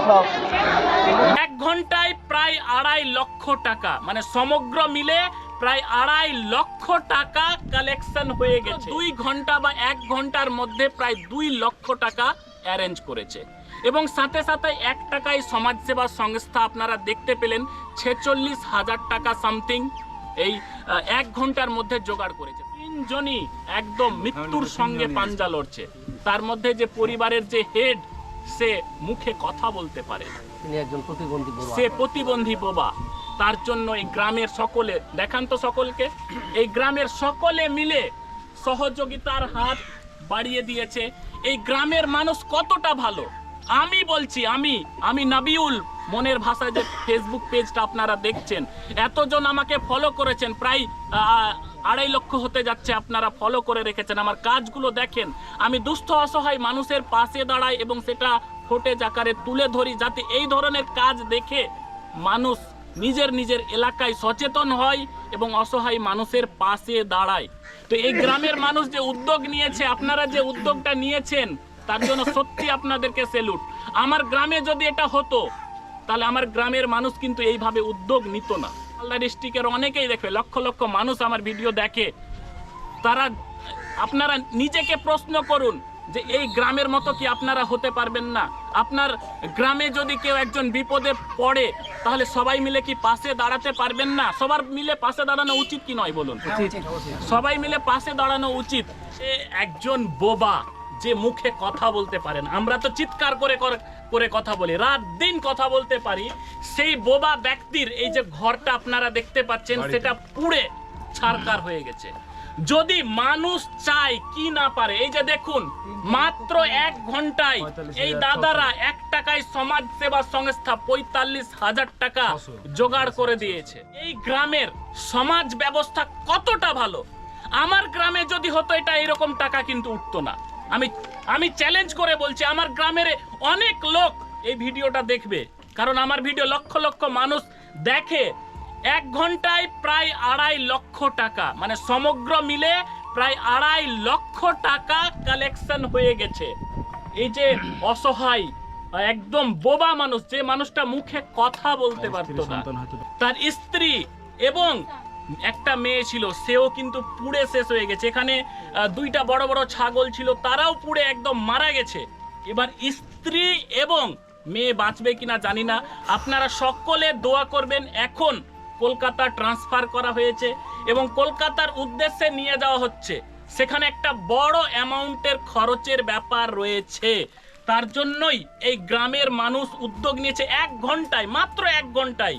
সব। 1 ঘন্টায় প্রায় 2.5 লক্ষ টাকা, মানে সমগ্র মিলে প্রায় 2.5 লক্ষ টাকা কালেকশন হয়ে গেছে। 2 ঘন্টা বা 1 ঘন্টার মধ্যে প্রায় 2 লক্ষ টাকা অ্যারেঞ্জ করেছে। এবং সাথে সাথে 1 টাকায় সমাজসেবা সংস্থা আপনারা দেখতে পেলেন 46,000 টাকা সামথিং এই 1 ঘন্টার মধ্যে জোগাড় করেছে। 3 জনই একদম মৃত্যুর সঙ্গে পাঞ্জা লড়ছে। তার মধ্যে যে পরিবারের যে হেড, সে মুখে কথা বলতে পারে, তিনি একজন প্রতিবন্ধী বাবা। সে প্রতিবন্ধী বাবা। তার জন্য এই গ্রামের সকলে, দেখান তো সকলকে, এই গ্রামের সকলে মিলে সহযোগিতার হাত বাড়িয়ে দিয়েছে। এই গ্রামের মানুষ কতটা ভালো আমি বলছি। আমি নাবিউল মনের ভাষায় যে ফেসবুক পেজটা আপনারা দেখছেন, এতজন আমাকে ফলো করেছেন, প্রায় 2.5 লক্ষ হতে যাচ্ছে। আপনারা ফলো করে রেখেছেন, আমার কাজগুলো দেখেন। আমি দুস্থ অসহায় মানুষের পাশে দাঁড়াই এবং সেটা ফুটেজ আকারে তুলে ধরি, যাতে এই ধরনের কাজ দেখে মানুষ নিজের এলাকায় সচেতন হয় এবং অসহায় মানুষের পাশে দাঁড়ায়। তো এই গ্রামের মানুষ যে উদ্যোগ নিয়েছে, আপনারা যে উদ্যোগটা নিয়েছেন, তার জন্য সত্যি আপনাদেরকে স্যালুট। আমার গ্রামে যদি এটা হতো, তাহলে আমার গ্রামের মানুষ কিন্তু এইভাবে উদ্যোগ নিত না। মালদা ডিস্ট্রিক্টের অনেকেই দেখবে, লক্ষ লক্ষ মানুষ আমার ভিডিও দেখে। তারা, আপনারা নিজেকে প্রশ্ন করুন যে এই গ্রামের মতো কি আপনারা হতে পারবেন না? আপনার গ্রামে যদি কেউ একজন বিপদে পড়ে, তাহলে সবাই মিলে কি পাশে দাঁড়াতে পারবেন না? সবার মিলে পাশে দাঁড়ানো উচিত কি নয় বলুন? সবাই মিলে পাশে দাঁড়ানো উচিত। একজন বোবা যে মুখে কথা বলতে পারেন, আমরা তো চিৎকার করে কথা বলি, রাত দিন কথা বলতে পারি, সেই বোবা ব্যক্তির এই যে ঘরটা আপনারা দেখতে পাচ্ছেন, সেটা পুড়ে ছারখার হয়ে গেছে। যদি মানুষ চায় কি না পারে, এই যে দেখুন, মাত্র 1 ঘন্টায় এই দাদারা 1 টাকায় সমাজ সেবা সংস্থা 45,000 টাকা জোগাড় করে দিয়েছে। এই গ্রামের সমাজ ব্যবস্থা কতটা ভালো! আমার গ্রামে যদি হতো, এটা এরকম টাকা কিন্তু উঠতো না। আমি চ্যালেঞ্জ করে বলছি, আমার গ্রামের অনেক লোক এই ভিডিওটা দেখবে, কারণ আমার ভিডিও লক্ষ লক্ষ মানুষ দেখে। 1 ঘন্টায় প্রায় 2.5 লক্ষ টাকা, মানে সমগ্র মিলে প্রায় 2.5 লক্ষ টাকা কালেকশন হয়ে গেছে। এই যে অসহায় একদম বোবা মানুষ, যে মানুষটা মুখে কথা বলতে পারতো না, তার স্ত্রী এবং একটা মেয়ে ছিল, সেও কিন্তু পুড়ে শেষ হয়ে গেছে। এখানে 2টা বড় বড় ছাগল ছিল, তারাও পুড়ে একদম মারা গেছে। এবার স্ত্রী এবং মেয়ে বাঁচবে কিনা জানি না। আপনারা সকলে দোয়া করবেন। এখন কলকাতা ট্রান্সফার করা হয়েছে এবং কলকাতার উদ্দেশ্যে নিয়ে যাওয়া হচ্ছে। সেখানে একটা বড় অ্যামাউন্টের খরচের ব্যাপার রয়েছে। তার জন্যই এই গ্রামের মানুষ উদ্যোগ নিয়েছে। 1 ঘন্টায়, মাত্র 1 ঘন্টায়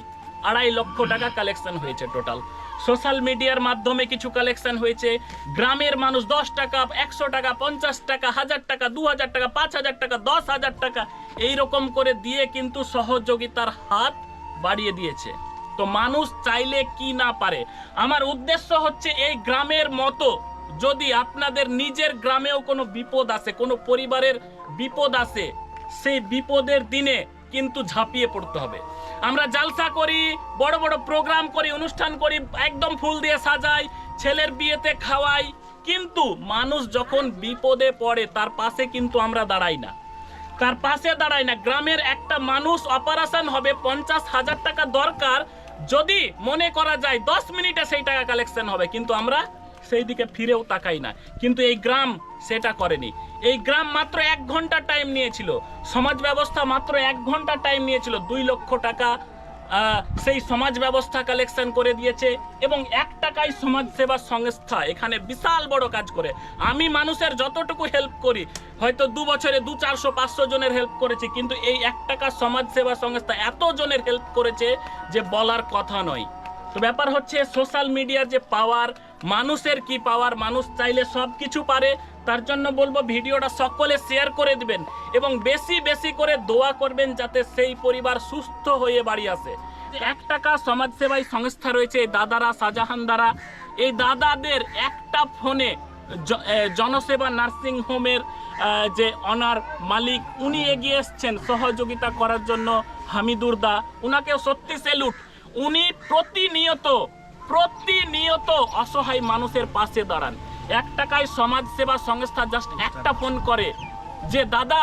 2.5 লক্ষ টাকা কালেকশন হয়েছে টোটাল। সোশ্যাল মিডিয়ার মাধ্যমে কিছু কালেকশন হয়েছে। গ্রামের মানুষ 10 টাকা, 100 টাকা, 50 টাকা, 1000 টাকা, 2000 টাকা, 5000 টাকা, 10,000 টাকা এইরকম করে দিয়ে কিন্তু সহযোগিতার হাত বাড়িয়ে দিয়েছে। তো মানুষ চাইলে কি না পারে। আমার উদ্দেশ্য হচ্ছে, এই গ্রামের মতো যদি আপনাদের নিজের গ্রামেও কোনো বিপদ আসে, কোনো পরিবারের বিপদ আসে, সেই বিপদের দিনে কিন্তু ঝাঁপিয়ে পড়তে হবে। আমরা জালসা করি, বড় বড় প্রোগ্রাম করি, অনুষ্ঠান করি, একদম ফুল দিয়ে সাজাই, ছেলের বিয়েতে খাওয়াই, কিন্তু মানুষ যখন বিপদে পড়ে তার পাশে কিন্তু আমরা দাঁড়াই না, তার পাশে দাঁড়াই না। গ্রামের একটা মানুষ অপারেশন হবে, 50,000 টাকা দরকার, যদি মনে করা যায় 10 মিনিটে সেই টাকা কালেকশন হবে, কিন্তু আমরা সেই দিকে ফিরেও তাকাই না। কিন্তু এই গ্রাম সেটা করেনি। এই গ্রাম মাত্র 1 ঘন্টা টাইম নিয়েছিল, সমাজ ব্যবস্থা মাত্র 1 ঘন্টা টাইম নিয়েছিল, 2 লক্ষ টাকা সেই সমাজ ব্যবস্থা কালেকশন করে দিয়েছে। এবং 1 টাকায় সমাজ সেবা সংস্থা এখানে বিশাল বড় কাজ করে। আমি মানুষের যতটুকু হেল্প করি, হয়তো 2 বছরে 200, 400, 500 জনের হেল্প করেছি, কিন্তু এই 1 টাকা সমাজ সেবা সংস্থা এত জনের হেল্প করেছে যে বলার কথা নয়। তো ব্যাপার হচ্ছে, সোশ্যাল মিডিয়ার যে পাওয়ার, মানুষের কি পাওয়ার, মানুষ চাইলে সব কিছু পারে। তার জন্য বলবো, ভিডিওটা সকলে শেয়ার করে দিবেন এবং বেশি বেশি করে দোয়া করবেন, যাতে সেই পরিবার সুস্থ হয়ে বাড়ি আসে। 1 টাকা সমাজসেবাই সংস্থা রয়েছে, এই দাদারা, শাহজাহান দ্বারা, এই দাদাদের একটা ফোনে জনসেবা নার্সিং হোমের যে অনার মালিক, উনি এগিয়ে এসছেন সহযোগিতা করার জন্য। হামিদুর দা, উনাকেও সত্যি স্যালুট। উনি প্রতিনিয়ত অসহায় মানুষের পাশে দাঁড়ান। 1 টাকায় সমাজ সেবা সংস্থা জাস্ট একটা ফোন করে যে, দাদা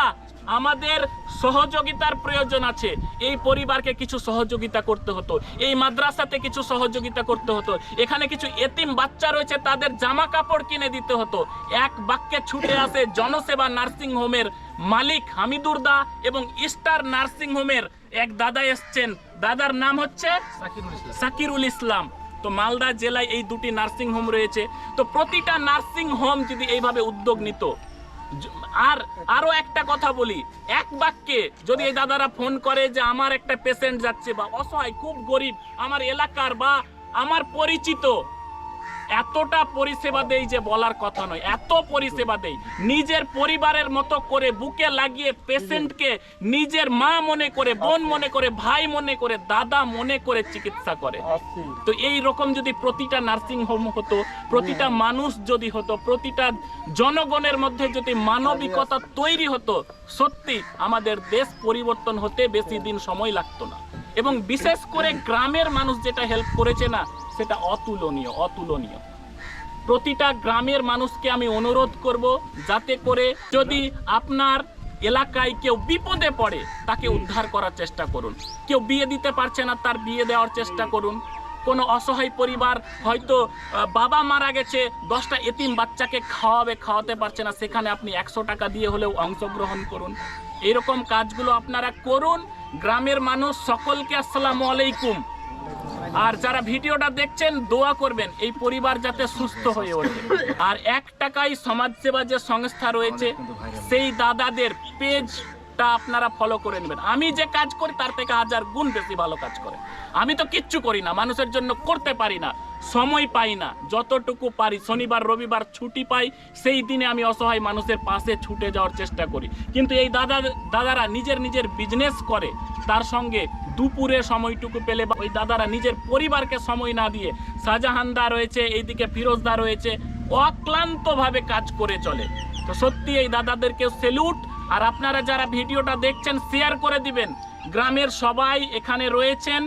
আমাদের সহযোগিতার প্রয়োজন আছে। এই পরিবারকে কিছু সহযোগিতা করতে হতো, এই মাদ্রাসাতে কিছু সহযোগিতা করতে হতো, এখানে কিছু এতিম বাচ্চা রয়েছে তাদের জামা কাপড় কিনে দিতে হতো। এক বাক্যে ছুটে আসে জনসেবা নার্সিং হোমের মালিক হামিদুর দা এবং স্টার নার্সিং হোমের এক দাদা এসছেন, দাদার নাম হচ্ছে সাকিরুল ইসলাম। তো মালদা জেলায় এই দুটি নার্সিং হোম রয়েছে। তো প্রতিটা নার্সিং হোম যদি এইভাবে উদ্যোগ নিত। আর আরো একটা কথা বলি, এক বাক্যে যদি এই দাদারা ফোন করে যে আমার একটা পেশেন্ট যাচ্ছে বা অসহায় খুব গরিব আমার এলাকার বা আমার পরিচিত, এতটা পরিষেবা দেই যে বলার কথা নয়, এত পরিষেবা দেই। নিজের পরিবারের মতো করে বুকে লাগিয়ে পেশেন্টকে নিজের মা মনে করে, বোন মনে করে, ভাই মনে করে, দাদা মনে করে চিকিৎসা করে। তো এই রকম যদি প্রতিটা নার্সিং হোম হতো, প্রতিটা মানুষ যদি হতো, প্রতিটা জনগণের মধ্যে যদি মানবিকতা তৈরি হতো, সত্যি আমাদের দেশ পরিবর্তন হতে বেশি দিন সময় লাগতো না। এবং বিশেষ করে গ্রামের মানুষ যেটা হেল্প করেছে না, সেটা অতুলনীয়, অতুলনীয়। প্রতিটা গ্রামের মানুষকে আমি অনুরোধ করব, যাতে করে যদি আপনার এলাকায় কেউ বিপদে পড়ে তাকে উদ্ধার করার চেষ্টা করুন। কেউ বিয়ে দিতে পারছে না, তার বিয়ে দেওয়ার চেষ্টা করুন। কোনো অসহায় পরিবার হয়তো বাবা মারা গেছে, 10টা এতিম বাচ্চাকে খাওয়াতে পারছে না, সেখানে আপনি 100 টাকা দিয়ে হলেও অংশগ্রহণ করুন। এরকম কাজগুলো আপনারা করুন। গ্রামের মানুষ সকলকে আসসালামু আলাইকুম। আর যারা ভিডিওটা দেখছেন দোয়া করবেন এই পরিবার যাতে সুস্থ হয়ে ওঠে। আর 1 টাকায় সমাজসেবা যে সংস্থা রয়েছে সেই দাদাদের পেজটা আপনারা ফলো করে নেবেন। আমি যে কাজ করি তার থেকে 1000 গুণ বেশি ভালো কাজ করে। আমি তো কিচ্ছু করি না, মানুষের জন্য করতে পারি না, সময় পাই না। যতটুকু পারি, শনিবার রবিবার ছুটি পাই, সেই দিনে আমি অসহায় মানুষের পাশে ছুটে যাওয়ার চেষ্টা করি। কিন্তু এই দাদারা নিজের বিজনেস করে, তার সঙ্গে দুপুরে সময়টুকু পেলে ওই দাদারা নিজের পরিবারকে সময় না দিয়ে, শাহজাহানদা রয়েছে, এইদিকে ফিরোজদা রয়েছে, অক্লান্তভাবে কাজ করে চলে। তো সত্যি এই দাদাদেরকে স্যালুট। আর আপনারা যারা ভিডিওটা দেখছেন শেয়ার করে দিবেন। গ্রামের সবাই এখানে রয়েছেন,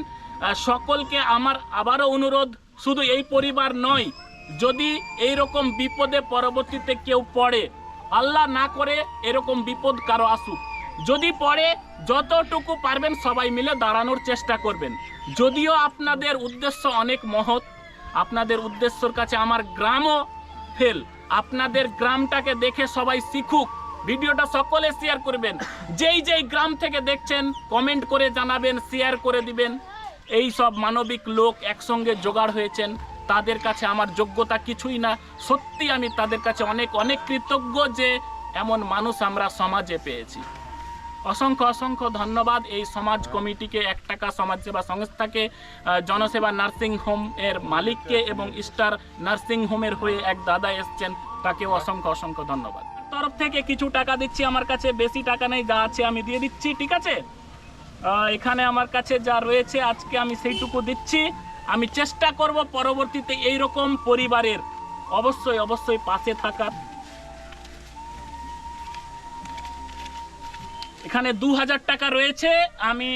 সকলকে আমার আবারও অনুরোধ, শুধু এই পরিবার নয়, যদি এই রকম বিপদে পরবর্তীতে কেউ পড়ে, আল্লাহ না করে এরকম বিপদ কারো আসুক, যদি পড়ে যতটুকু পারবেন সবাই মিলে দাঁড়ানোর চেষ্টা করবেন। যদিও আপনাদের উদ্দেশ্য অনেক মহৎ, আপনাদের উদ্দেশ্যর কাছে আমার গ্রামও ফেল। আপনাদের গ্রামটাকে দেখে সবাই শিখুক। ভিডিওটা সকলে শেয়ার করবেন। যেই গ্রাম থেকে দেখছেন কমেন্ট করে জানাবেন, শেয়ার করে দিবেন। এই সব মানবিক লোক একসঙ্গে জোগাড় হয়েছেন, তাদের কাছে আমার যোগ্যতা কিছুই না। সত্যি আমি তাদের কাছে অনেক কৃতজ্ঞ যে এমন মানুষ আমরা সমাজে পেয়েছি। অসংখ্য ধন্যবাদ এই সমাজ কমিটিকে, 1 টাকা সমাজসেবা সংস্থাকে, জনসেবা নার্সিং হোম এর মালিককে এবং স্টার নার্সিং হোমের হয়ে এক দাদা এসছেন, তাকেও অসংখ্য ধন্যবাদ। তরফ থেকে কিছু টাকা দিচ্ছি, আমার কাছে বেশি টাকা নেই, যা আছে আমি দিয়ে দিচ্ছি, ঠিক আছে? এখানে আমার কাছে যা রয়েছে আজকে আমি সেইটুকু দিচ্ছি। আমি চেষ্টা করব পরবর্তীতে এই রকম পরিবারের অবশ্যই পাশে থাকার। এখানে 2000 টাকা রয়েছে, আমি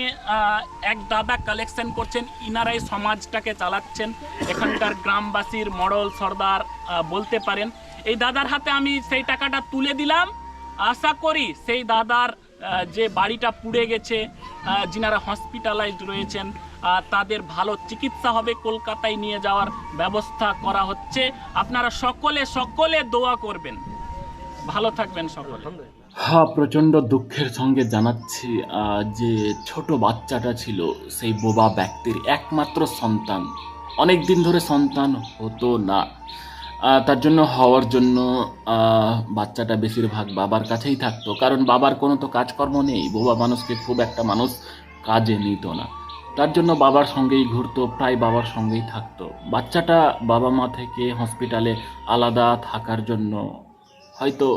এক দাদা কালেকশন করছেন, ইনারাই সমাজটাকে চালাচ্ছেন, এখানকার গ্রামবাসীর মডল সর্দার বলতে পারেন। এই দাদার হাতে আমি সেই টাকাটা তুলে দিলাম। আশা করি সেই দাদার যে বাড়িটা পুড়ে গেছে, যিনারা হসপিটালাইজড রয়েছেন, তাদের ভালো চিকিৎসা হবে, কলকাতায় নিয়ে যাওয়ার ব্যবস্থা করা হচ্ছে। আপনারা সকলে দোয়া করবেন। ভালো থাকবেন সকলে। হ্যাঁ, প্রচণ্ড দুঃখের সঙ্গে জানাচ্ছি যে ছোট বাচ্চাটা ছিল সেই বোবা ব্যক্তির একমাত্র সন্তান। অনেক দিন ধরে সন্তান হতো না, তার জন্য হওয়ার জন্য বাচ্চাটা বেশিরভাগ বাবার কাছেই থাকতো, কারণ বাবার কোনো তো কাজকর্ম নেই। বোবা মানুষকে খুব একটা মানুষ কাজে নিত না, তার জন্য বাবার সঙ্গেই ঘুরতো, প্রায় বাবার সঙ্গেই থাকতো। বাচ্চাটা বাবা মা থেকে হসপিটালে আলাদা থাকার জন্য হয়তো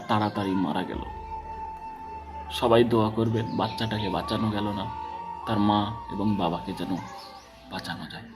তাড়াতাড়ি মারা গেল। সবাই দোয়া করবেন বাচ্চাটাকে বাঁচানো গেল না, তার মা এবং বাবাকে যেন বাঁচানো যায়।